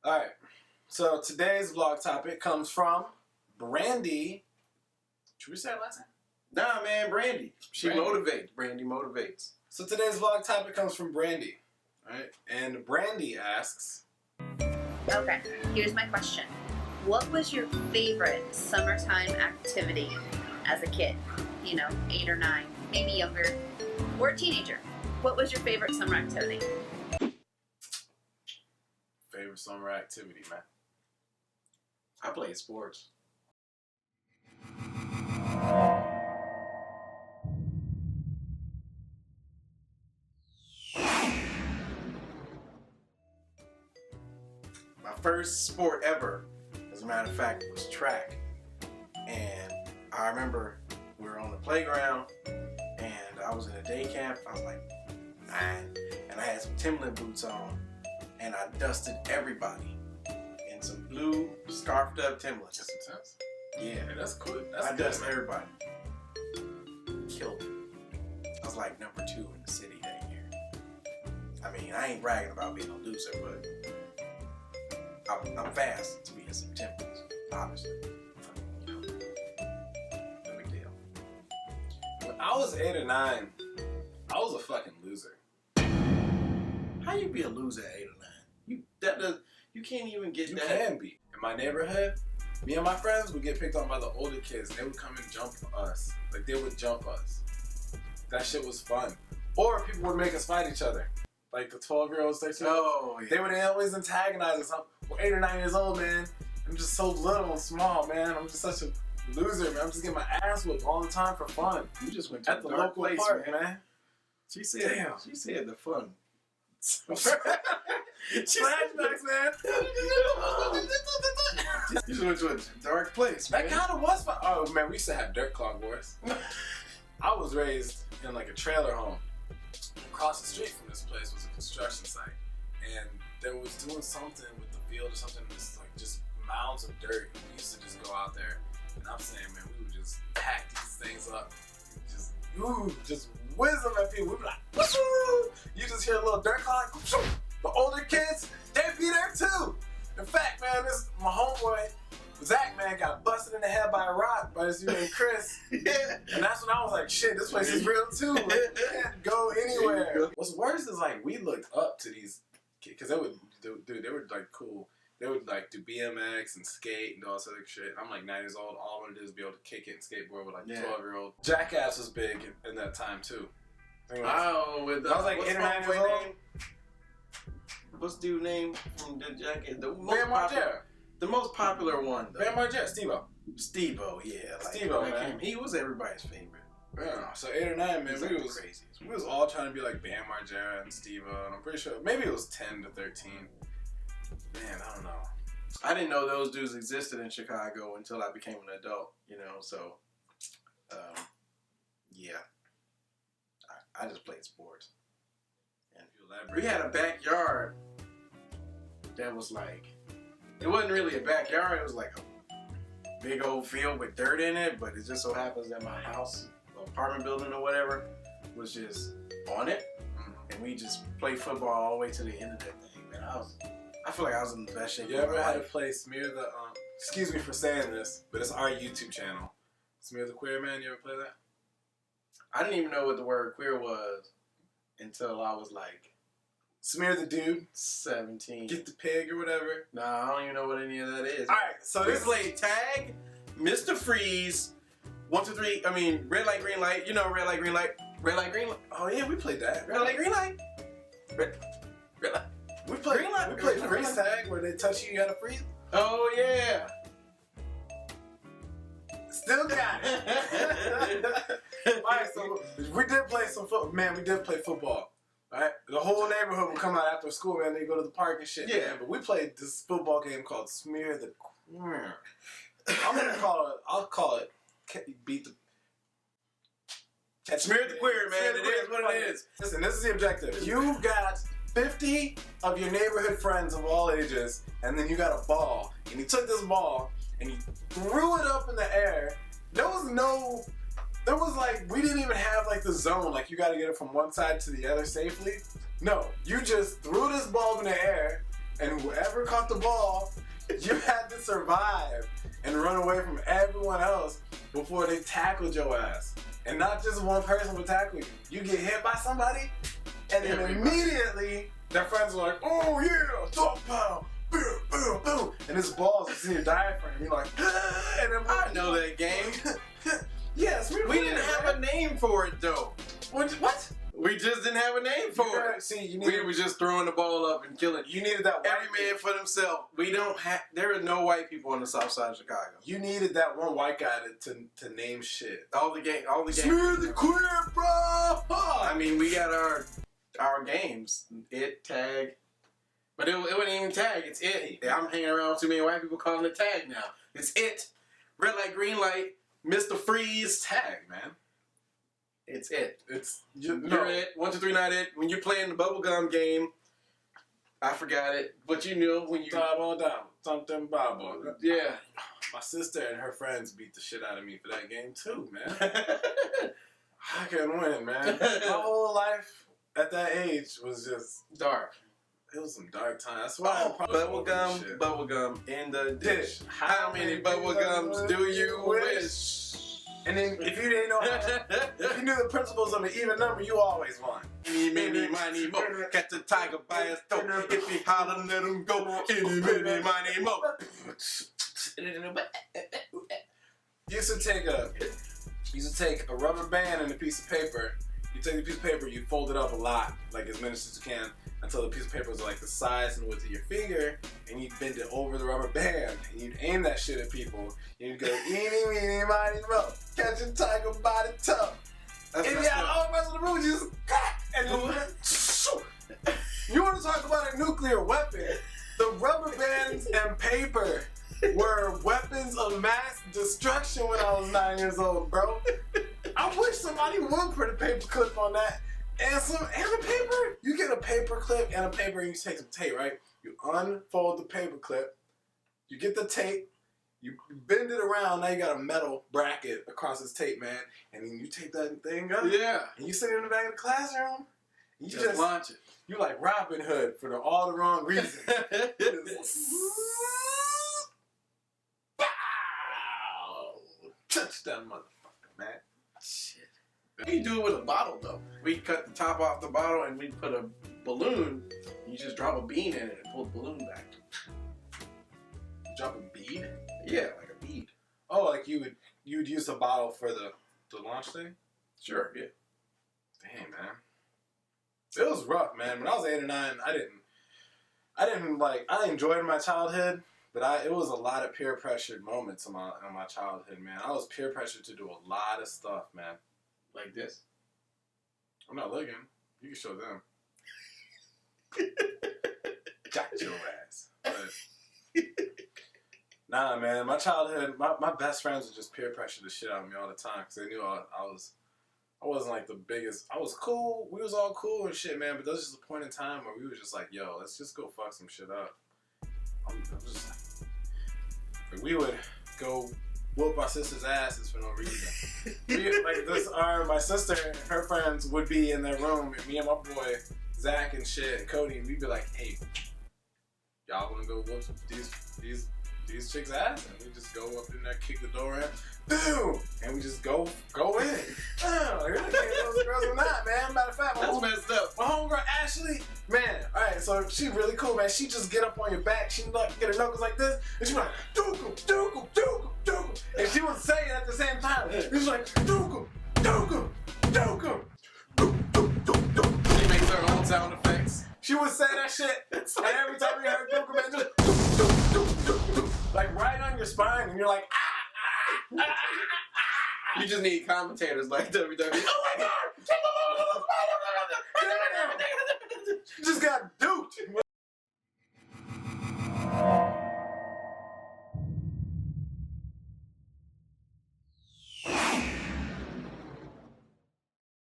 Alright, so today's vlog topic comes from Brandy. Should we say it last time? Nah, man, Brandy. She Brandy. motivates. Brandy motivates. So today's vlog topic comes from Brandy. Alright, and Brandy asks... Okay, here's my question. What was your favorite summertime activity as a kid? You know, 8 or 9, maybe younger, or a teenager. What was your favorite summer activity? Favorite summer activity, man. I played sports. My first sport ever, as a matter of fact, was track. And I remember we were on the playground and I was in a day camp. I was like 9 and I had some Timberland boots on and I dusted everybody in some blue scarfed up Timberlands. That's intense. Yeah, Yeah, that's cool. I dusted everybody. Killed it. I was like number 2 in the city that year. I mean, I ain't bragging about being a loser, but I'm fast to be in some Timberlands, obviously. You know, no big deal. When I was 8 or 9, I was a fucking loser. How you be a loser at 8 or 9? You can't even get You that. can be. In my neighborhood, me and my friends would get picked on by the older kids. They would come and jump us. Like, they would jump us. That shit was fun. Or people would make us fight each other. Like the 12-year-olds, 13-year-olds. Oh, yeah. They would always antagonize us. I'm 8 or 9 years old, man. I'm just so little and small, man. I'm just such a loser, man. I'm just getting my ass whipped all the time for fun. You just went to At the a dark local place, park, man. man. She said the fun. Flashbacks, man. You just went to a dark place, man. That kind of was fun. Oh, man, we used to have dirt clog wars. I was raised in like a trailer home. Across the street from this place was a construction site. And they was doing something with the field or something, just mounds of dirt. We used to just go out there. And I'm saying, man, we would just pack these things up. Just whiz them at people. We'd be like, whoo! You just hear a little dirt clog. The older kids, they'd be there too. In fact, man, my homeboy, Zach, man, got busted in the head by a rock by his dude Chris. And that's when I was like, shit, this place is real too. Like, we can't go anywhere. What's worse is like, we looked up to these kids, because they were like cool. They would like do BMX and skate and all this other shit. I'm like 9 years old. All I wanted to do is be able to kick it and skateboard with like a 12-year-old. Jackass was big in that time too. Oh, with the, I was like 8 or 9 years old. What's the dude's name from the jacket? The most popular one, though. Bam Margera, Steve-O. Steve-O, yeah. Like, Steve-O, man. He was everybody's favorite. Yeah, so 8 or 9, man, Like we was all trying to be like Bam Margera and Steve-O, and I'm pretty sure, maybe it was 10 to 13. Man, I don't know. I didn't know those dudes existed in Chicago until I became an adult, you know, so, yeah. I just played sports. And we had a backyard that was like, it wasn't really a backyard, it was like a big old field with dirt in it, but it just so happens that my house, apartment building or whatever, was just on it. And we just played football all the way to the end of that thing, man. I feel like I was in the best shape. You ever had to play Smear the, excuse me for saying this, but it's our YouTube channel. Smear the Queer Man, you ever play that? I didn't even know what the word queer was until I was like, Smear the Dude, 17. Get the Pig or whatever. Nah, I don't even know what any of that is. Alright, so we played tag, Mr. Freeze, 1, 2, 3, I mean, red light, green light, you know, red light, green light, red light, green light. Oh yeah, we played that. Red light, green light. Red light. We played freeze tag where they touch you, you gotta freeze. Oh yeah. Still got it. Alright, so we did play some football. Man, we did play football. Alright? The whole neighborhood would come out after school, man. They go to the park and shit. Yeah. Man. But we played this football game called Smear the Queer. I'll call it beat the Smear the Queer, man. It is what it is. Listen, this is the objective. You got 50 of your neighborhood friends of all ages, and then you got a ball. And you took this ball and you threw it up in the air. There was like, we didn't even have like the zone, like you gotta get it from one side to the other safely. No, you just threw this ball in the air, and whoever caught the ball, you had to survive and run away from everyone else before they tackled your ass. And not just one person would tackle you. You get hit by somebody, and then immediately their friends are like, oh yeah, dog pound, boom, boom, boom. And this ball is in your diaphragm. You're like, ah, and then I know that game. Yes, we didn't have a name for it though. What? We just didn't have a name for it. See, We were just throwing the ball up and killing. You needed that every man for themselves. We don't have. There are no white people on the south side of Chicago. You needed that one white guy to name shit. All the games. Smooth and clear, bro. I mean, we got our games. It tag, but it wasn't even tag. It's it. I'm hanging around with too many white people calling it tag now. It's it. Red light, green light, Mr. Freeze, tag, man. It's it. You're it. 1, 2, 3, not it. When you're playing the bubblegum game, I forgot it. But you knew when you. Something bubble. Yeah. My sister and her friends beat the shit out of me for that game too, man. I couldn't win, man. My whole life at that age was just dark. It was some dark time. That's why bubblegum in the dish. How many bubblegums do you wish? And then if you didn't know if you knew the principles of an even number, you always won. Eeny, meeny, miny, mo. Catch the tiger by his throat. If he holler, let him go. Eeny, meeny, miny, mo. Used to take a rubber band and a piece of paper. You take the piece of paper, you fold it up a lot, like as many as you can, until the piece of paper is like the size and width of your finger, and you bend it over the rubber band, and you'd aim that shit at people, and you'd go, eeny, meeny, miny, mo, catch a tiger by the toe. And you had all the rest of the room, you just crack, and you want to talk about a nuclear weapon? The rubber bands and paper were weapons of mass destruction when I was 9 years old, bro. I wish somebody would put a paper clip on that. And a paper. You get a paper clip and a paper, and you take some tape, right? You unfold the paper clip, you get the tape, you bend it around, now you got a metal bracket across this tape, man, and then you take that thing up. Yeah. And you sit in the back of the classroom, and you just launch it. You like Robin Hood for all the wrong reasons. Touch that motherfucker, man. Shit. You do it with a bottle though. We cut the top off the bottle and we put a balloon. You just drop a bean in it and pull the balloon back. Drop a bead? Yeah, like a bead. Oh, like you would use the bottle for the launch thing? Sure, yeah. Damn, man. It was rough, man. When I was 8 or 9, I enjoyed my childhood, but it was a lot of peer pressured moments in my childhood, man. I was peer pressured to do a lot of stuff, man. Like this? I'm not looking. You can show them. Got your ass. But, nah, man. My childhood, my best friends would just peer pressure the shit out of me all the time because they knew I wasn't like the biggest. I was cool. We was all cool and shit, man. But there was just a point in time where we were just like, yo, let's just go fuck some shit up. I'm just like, we would go whoop our sister's asses for no reason. My sister and her friends would be in their room, and me and my boy Zach and shit, and Cody, and we'd be like, hey, y'all wanna go whoop these chicks' ass? And we just go up in there, kick the door in, boom, and we just go in. Oh, I really can't those girls or not, man. Matter of fact, that's messed up. My homegirl Ashley, man, alright, so she really cool, man. She just get up on your back, she like get her knuckles like this, and she be like, dookum, dookum, dookum, dookum. And she would say it at the same time. She's like, dookum, dookum, dookum, dook, dook, dook, dook. She makes her own sound effects. She would say that shit, and every time we heard dookum, man, just dook, dook, dook, dook, dook. Like right on your spine, and you're like, You just need commentators like WWE. Oh my god! You just got duped.